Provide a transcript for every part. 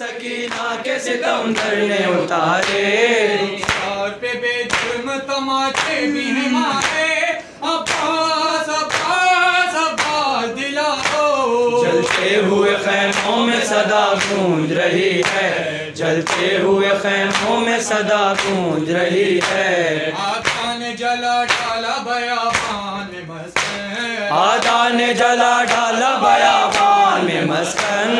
सकीना के सितमगर ने उतारे। और पे बेजुर्म तमाचे भी हैं मारे, अब्बास अब्बास अब्बास दिलाओ। जलते हुए खैमों में सदा गूंज रही है, जलते हुए खैमों में सदा गूंज रही है। आका ने जला डाला बयाबान में मस्कन, आका ने जला डाला बयाबान में मस्कन,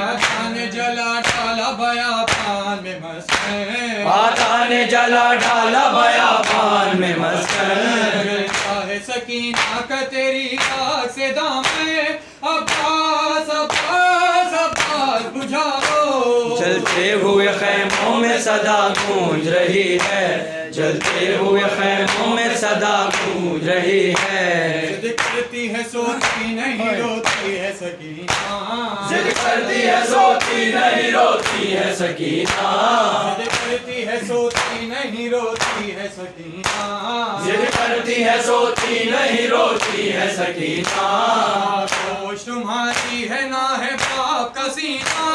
आका ने जला डाला बयाबान में मस्कन, आका ने जला डाला बयाबान में मस्कन। जलता है सकीना का तेरी आग से दामन, अब्बास अब्बास अब्बास बुझाओ। जलते हुए खैमों में सदा गूंज रही है, जलते हुए खैमों में सदा गूंज रही है। जिद करती है सोती नहीं रोती है सकीना, जिद करती है सोती नहीं रोती है सकीना, जिद करती है सोती नहीं रोती है सकीना, जिद करती है सोती नहीं रोती है सकीना। आगोश तुम्हारी है ना है पाप का सीना,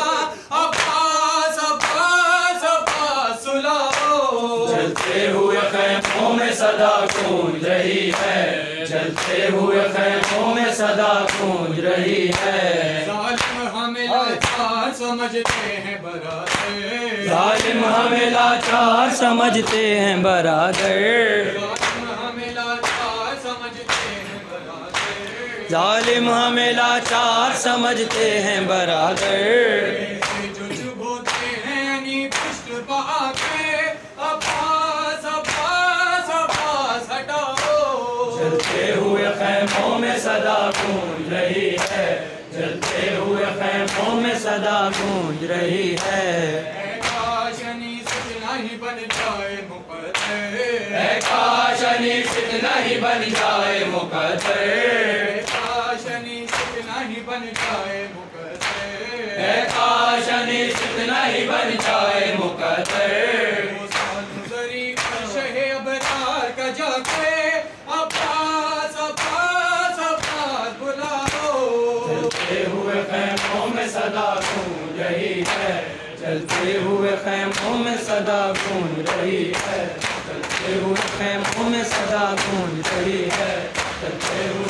अब्बास अब्बास अब्बास सुलाओ। जलते हुए खैमों में सदा गूंज रही है, जलते हुए खैमों में सदा गूंज रही है। जालिम हमें लाचार समझते हैं बरादर, जालिम हमें लाचार समझते हैं बरादर, जालिम हमें लाचार समझते हैं बरादर, जालिम हमें लाचार समझते हैं बरादर। जो चुभोते हैं नी पुष्ट पाके, अब्बास अब्बास अब्बास हटाओ। जलते हुए खैमों में सदा गूंज रही है, जलते हुए खैमों में सदा गूंज रही है। काशनी सजना ही बन जाए मुकद्दर, काशनी फितना ही बन जाए मुकद्दर, काशनी सजना ही बन जाए मुकद्दर, काशनी फितना ही बन जाए मुकद्दर। मुसरी शहे अबरार का जाके, अब्बास अब्बास अब्बास बुलाओ। जलते हुए खैमों में सदा गूंज रही है, जलते हुए खैमों में सदा गूंज रही है, जलते हुए खैमों में सदा गूंज रही है, जलते हुए